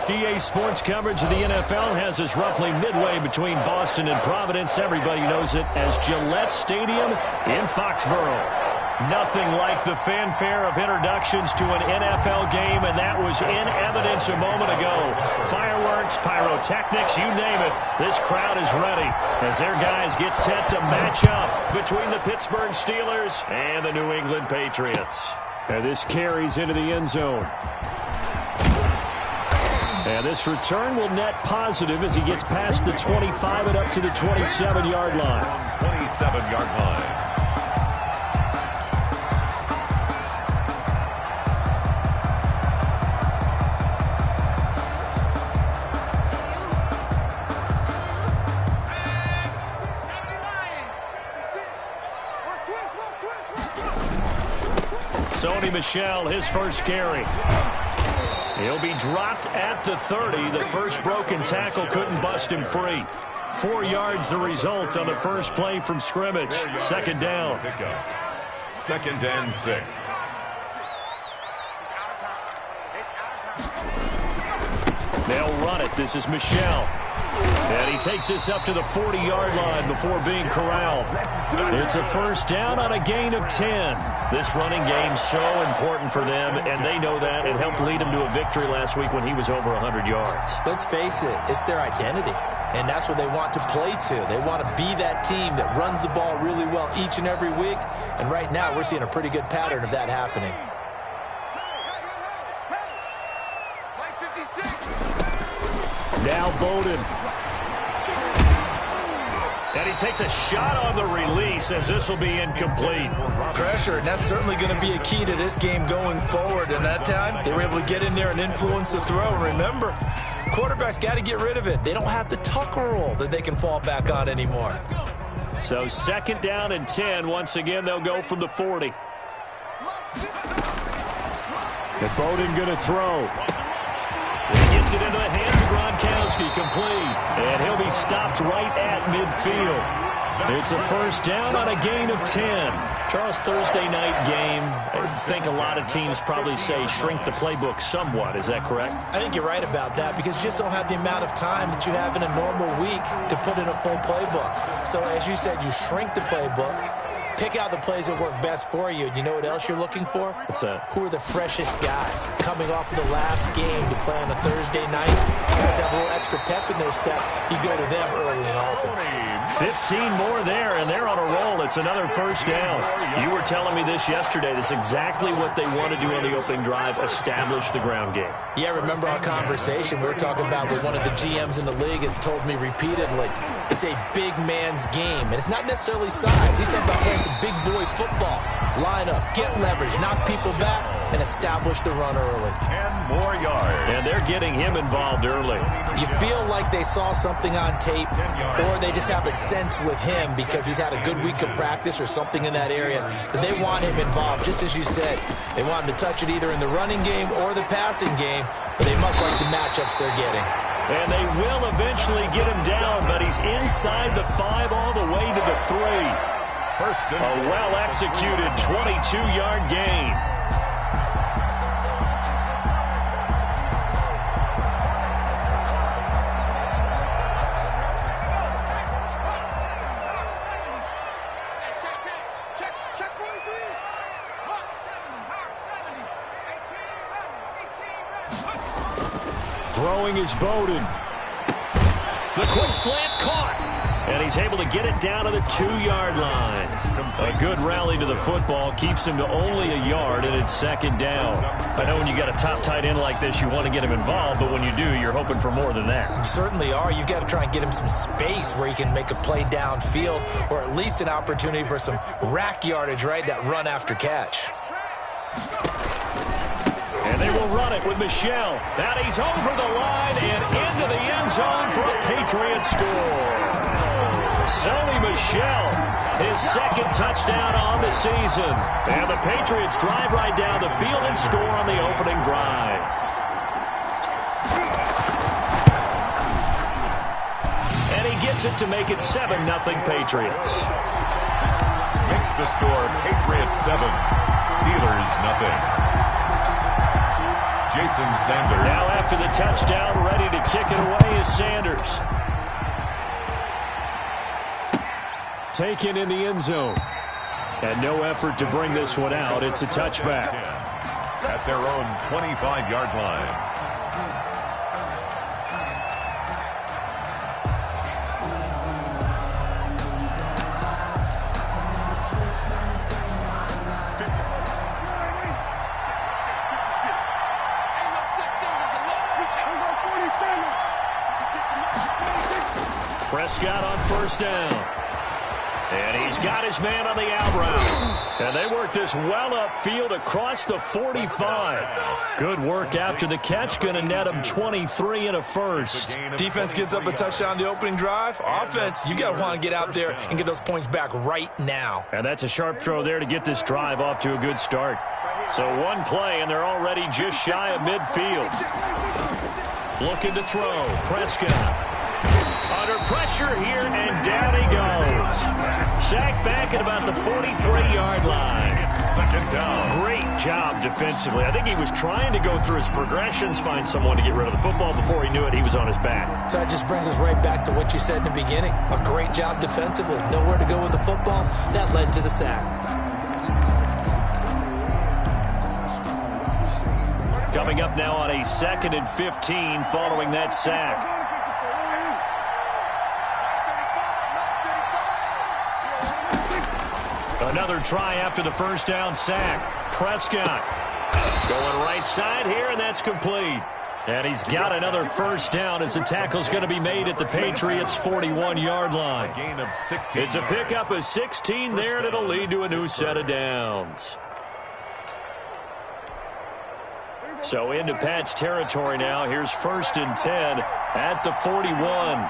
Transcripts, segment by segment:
EA Sports coverage of the NFL has us roughly midway between Boston and Providence. Everybody knows it as Gillette Stadium in Foxborough. Nothing like the fanfare of introductions to an NFL game, and that was in evidence a moment ago. Fireworks, pyrotechnics, you name it. This crowd is ready as their guys get set to match up between the Pittsburgh Steelers and the New England Patriots. And this carries into the end zone. And this return will net positive as he gets past the 25 and up to the 27-yard line. 27-yard line. Sony Michel, his first carry. He'll be dropped at the 30. The first broken tackle couldn't bust him free. 4 yards the result on the first play from scrimmage. Second down. Second and 6. They'll run it. This is Michel. And he takes this up to the 40-yard line before being corralled. It's a first down on a gain of 10. This running game's so important for them, and they know that. It helped lead him to a victory last week when he was over 100 yards. Let's face it, it's their identity, and that's what they want to play to. They want to be that team that runs the ball really well each and every week, and right now we're seeing a pretty good pattern of that happening. Now Bowden. And he takes a shot on the release as this will be incomplete. Pressure, and that's certainly going to be a key to this game going forward. And that time, they were able to get in there and influence the throw. And remember, quarterbacks got to get rid of it. They don't have the Tucker roll that they can fall back on anymore. So second down and 10. Once again, they'll go from the 40. And Bowden going to throw. He gets it into the hands of Gronkowski, complete. And he'll be stopped right at midfield. It's a first down on a gain of 10. Charles, Thursday night game, I think a lot of teams probably say shrink the playbook somewhat. Is that correct? I think you're right about that because you just don't have the amount of time that you have in a normal week to put in a full playbook. So as you said, you shrink the playbook. Pick out the plays that work best for you. You know what else you're looking for? What's that? Who are the freshest guys coming off of the last game to play on a Thursday night? Guys have a little extra pep in their step. You go to them early and often. 15 more there, and they're on a roll. It's another first down. You were telling me this yesterday. This is exactly what they want to do on the opening drive, establish the ground game. Yeah, remember our conversation. We were talking about with one of the GMs in the league. It's told me repeatedly, it's a big man's game. And it's not necessarily size. He's talking about playing some big boy football. Line up, get leverage, knock people back, and establish the run early. 10 more yards. And they're getting him involved early. You feel like they saw something on tape, or they just have a sense with him because he's had a good week of practice or something in that area that they want him involved, just as you said. They want him to touch it either in the running game or the passing game, but they must like the matchups they're getting. And they will eventually get him down, but he's inside the 5 all the way to the 3. A well-executed 22-yard gain. Throwing is Bowden. The quick slant caught. And he's able to get it down to the 2-yard line. A good rally to the football keeps him to only a yard, and it's second down. I know when you got a top tight end like this, you want to get him involved, but when you do, you're hoping for more than that. You certainly are. You've got to try and get him some space where he can make a play downfield, or at least an opportunity for some rack yardage, right? That run after catch. And they will run it with Michel. And he's over the line and into the end zone for a Patriots score. Sony Michel, his second touchdown on the season. And the Patriots drive right down the field and score on the opening drive. And he gets it to make it 7-0 Patriots. Makes the score Patriots 7, Steelers 0. Jason Sanders. Now after the touchdown, ready to kick it away is Sanders. Taken in the end zone. And no effort to bring this one out. It's a touchback. At their own 25-yard line. Prescott on first down. And he's got his man on the out route. And they work this well upfield across the 45. Good work after the catch. Going to net him 23 and a first. Defense gives up a touchdown on the opening drive. Offense, you got to want to get out there and get those points back right now. And that's a sharp throw there to get this drive off to a good start. So one play, and they're already just shy of midfield. Looking to throw. Prescott. Under pressure here, and down he goes. Sacked back at about the 43-yard line. Second down. Great job defensively. I think he was trying to go through his progressions, find someone to get rid of the football. Before he knew it, he was on his back. So that just brings us right back to what you said in the beginning. A great job defensively. Nowhere to go with the football. That led to the sack. Coming up now on a 2nd and 15 following that sack. Another try after the first down sack. Prescott going right side here, and that's complete. And he's got another first down as the tackle's going to be made at the Patriots' 41-yard line. A gain of 16. It's a pickup of 16 there, and it'll lead to a new set of downs. So into Pat's territory now. Here's 1st and 10 at the 41.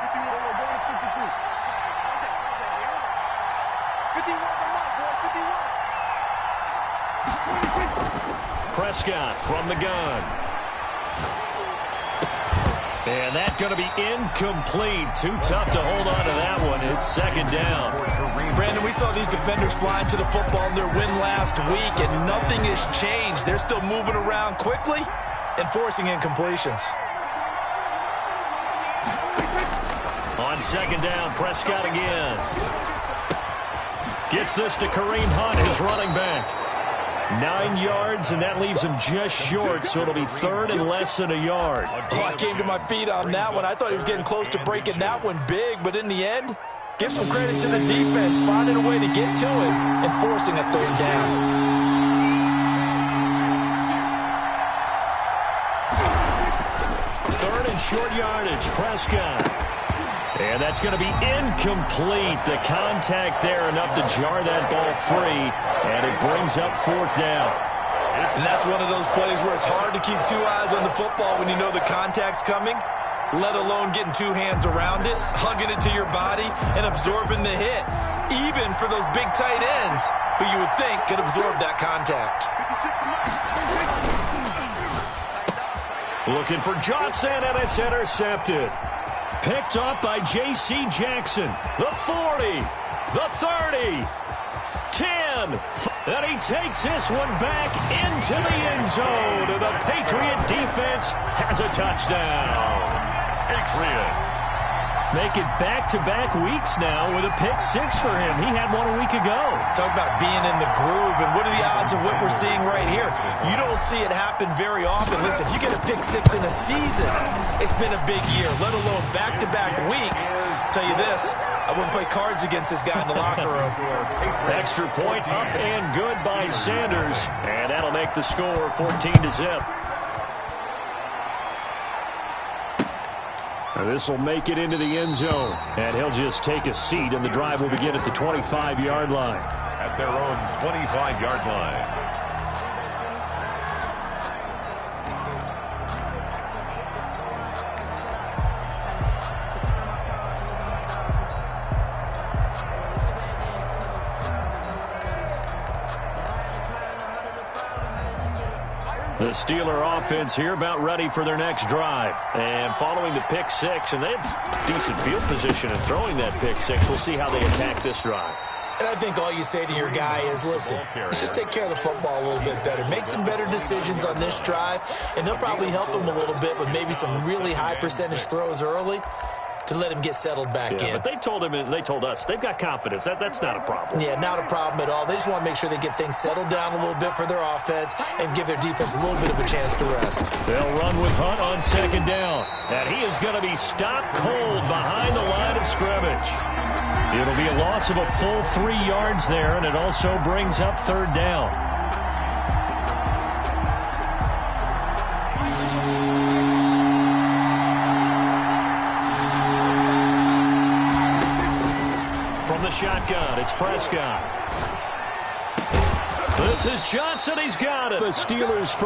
Prescott from the gun. And that's going to be incomplete. Too tough to hold on to that one. It's 2nd down. Brandon, we saw these defenders flying to the football in their win last week, and nothing has changed. They're still moving around quickly and forcing incompletions. On 2nd down, Prescott again. Gets this to Kareem Hunt, his running back. 9 yards, and that leaves him just short, so it'll be 3rd and less than a yard. Oh, I came to my feet on that one. I thought he was getting close to breaking that one big, but in the end, give some credit to the defense, finding a way to get to it and forcing a 3rd down. Third and short yardage, Prescott. And that's going to be incomplete. The contact there enough to jar that ball free, and it brings up 4th down. And that's one of those plays where it's hard to keep 2 eyes on the football when you know the contact's coming, let alone getting 2 hands around it, hugging it to your body, and absorbing the hit, even for those big tight ends who you would think could absorb that contact. Looking for Johnson, and it's intercepted. Picked up by J.C. Jackson. The 40, the 30, 10. And he takes this one back into the end zone. And the Patriot defense has a touchdown. Patriots. Make it back-to-back weeks now with a pick 6 for him. He had one a week ago. Talk about being in the groove, and what are the odds of what we're seeing right here? You don't see it happen very often. Listen, if you get a pick 6 in a season, it's been a big year, let alone back-to-back weeks. Tell you this, I wouldn't play cards against this guy in the locker room. Extra point up and good by Sanders, and that'll make the score 14-0. This will make it into the end zone, and he'll just take a seat, and the drive will begin at the 25-yard line. At their own 25-yard line. The Steeler offense here about ready for their next drive. And following the pick 6, and they have decent field position in throwing that pick 6. We'll see how they attack this drive. And I think all you say to your guy is, listen, let's just take care of the football a little bit better. Make some better decisions on this drive, and they'll probably help him a little bit with maybe some really high percentage throws early to let him get settled back in. But they told him, and they told us, they've got confidence. That's not a problem. Yeah, not a problem at all. They just want to make sure they get things settled down a little bit for their offense and give their defense a little bit of a chance to rest. They'll run with Hunt on second down. And he is going to be stopped cold behind the line of scrimmage. It'll be a loss of a full 3 yards there, and it also brings up third down. From the shotgun, it's Prescott. This is Johnson. He's got it. The Steelers'